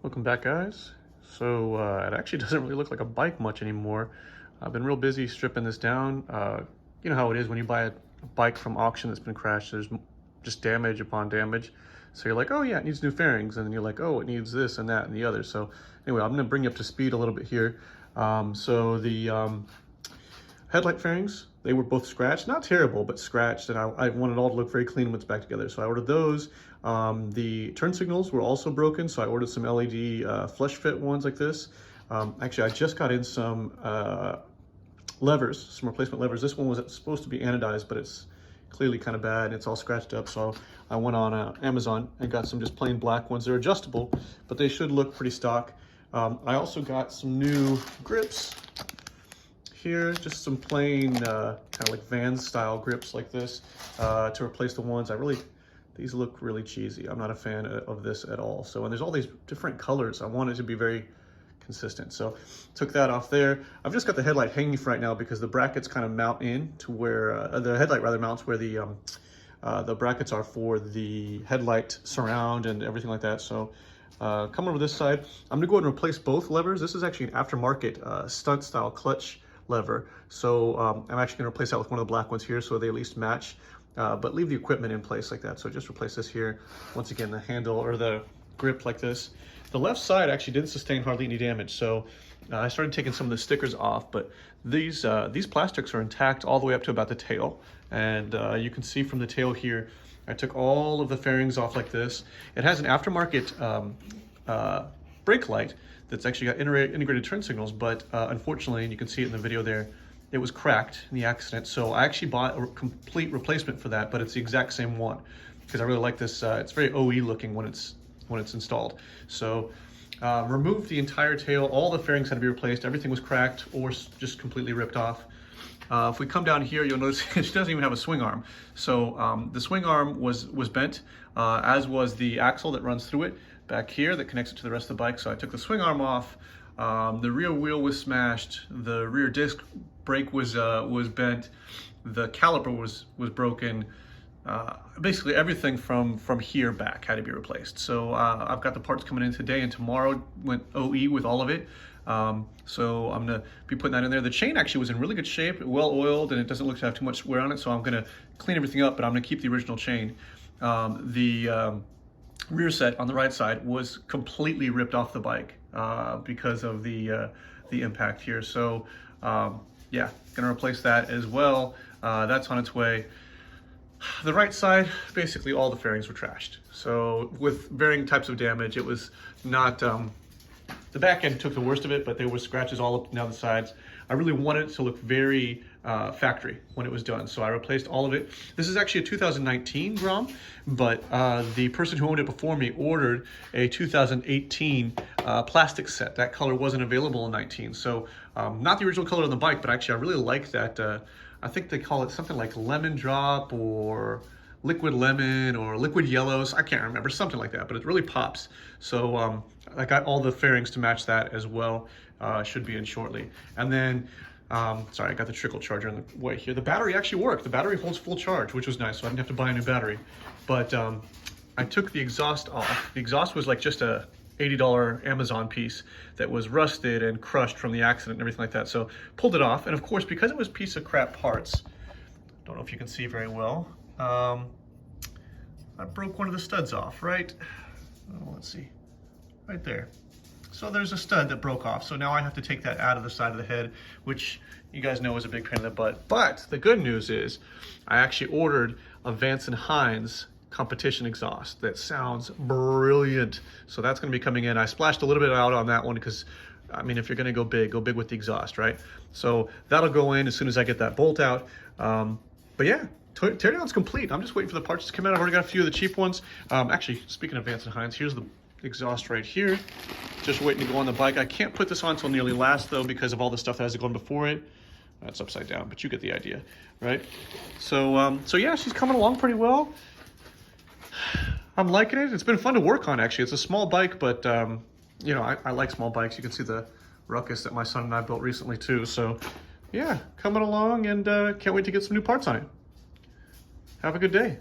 Welcome back, guys. So it actually doesn't really look like a bike much anymore. I've been real busy stripping this down. You know how it is when you buy a bike from auction that's been crashed, there's just damage upon damage. So you're like, oh yeah, it needs new fairings. And then you're like, oh, it needs this and that and the other. So anyway, I'm gonna bring you up to speed a little bit here. So the headlight fairings, they were both scratched, not terrible, but scratched, and I wanted it all to look very clean when it's back together. So I ordered those. The turn signals were also broken, so I ordered some LED flush fit ones like this. Actually, I just got in some levers, some replacement levers. This one was supposed to be anodized, but it's clearly kind of bad and it's all scratched up. So I went on Amazon and got some just plain black ones. They're adjustable, but they should look pretty stock. I also got some new grips here, just some plain kind of like Vans style grips like this to replace the ones. These look really cheesy. I'm not a fan of this at all. So, and there's all these different colors. I want it to be very consistent. So took that off there. I've just got the headlight hanging for right now because the brackets kind of mount in to where, the headlight rather mounts where the brackets are for the headlight surround and everything like that. So come over this side. I'm gonna go ahead and replace both levers. This is actually an aftermarket stunt style clutch lever. So I'm actually gonna replace that with one of the black ones here so they at least match, but leave the equipment in place like that. So just replace this here. Once again, the handle or the grip like this. The left side actually didn't sustain hardly any damage. So I started taking some of the stickers off, but these plastics are intact all the way up to about the tail. And you can see from the tail here, I took all of the fairings off like this. It has an aftermarket brake light that's actually got integrated turn signals, but unfortunately, and you can see it in the video there, it was cracked in the accident. So I actually bought a complete replacement for that, but it's the exact same one because I really like this. It's very OE looking when it's installed. So removed the entire tail. All the fairings had to be replaced. Everything was cracked or just completely ripped off. If we come down here, you'll notice it doesn't even have a swing arm. So the swing arm was bent, as was the axle that runs through it back here that connects it to the rest of the bike. So I took the swing arm off. The rear wheel was smashed. The rear disc brake was bent. The caliper was broken. Basically everything from here back had to be replaced. So I've got the parts coming in today, and tomorrow went OE with all of it. So I'm gonna be putting that in there. The chain actually was in really good shape, well oiled, and it doesn't look to have too much wear on it. So I'm gonna clean everything up, but I'm gonna keep the original chain. The rear set on the right side was completely ripped off the bike because of the impact here. So yeah, gonna replace that as well. That's on its way. The right side, basically all the fairings were trashed. So with varying types of damage, it was not, the back end took the worst of it, but there were scratches all up and down the sides. I really wanted it to look very factory when it was done. So I replaced all of it. This is actually a 2019 Grom, but the person who owned it before me ordered a 2018 plastic set. That color wasn't available in 19. So not the original color on the bike, but actually I really like that. I think they call it something like lemon drop or liquid lemon or liquid yellows. I can't remember, something like that, but it really pops. So I got all the fairings to match that as well. Should be in shortly. And then, sorry, I got the trickle charger in the way here. The battery actually worked. The battery holds full charge, which was nice, so I didn't have to buy a new battery. But I took the exhaust off. The exhaust was like just a $80 Amazon piece that was rusted and crushed from the accident and everything like that. So pulled it off. And of course, because it was piece of crap parts, don't know if you can see very well, I broke one of the studs off, right? Oh, let's see, right there. So there's a stud that broke off. So now I have to take that out of the side of the head, which you guys know is a big pain in the butt. But the good news is I actually ordered a Vance & Hines competition exhaust that sounds brilliant. So that's going to be coming in. I splashed a little bit out on that one because, I mean, if you're going to go big with the exhaust, right? So that'll go in as soon as I get that bolt out. But yeah, teardown's complete. I'm just waiting for the parts to come out. I've already got a few of the cheap ones. Actually, speaking of Vance & Hines, here's the exhaust right here. Just waiting to go on the bike. I can't put this on until nearly last though because of all the stuff that has to go on before it. That's upside down, but you get the idea, right? So, so yeah, she's coming along pretty well. I'm liking it. It's been fun to work on, actually. It's a small bike, but you know, I like small bikes. You can see the Ruckus that my son and I built recently too. So yeah, coming along, and can't wait to get some new parts on it. Have a good day.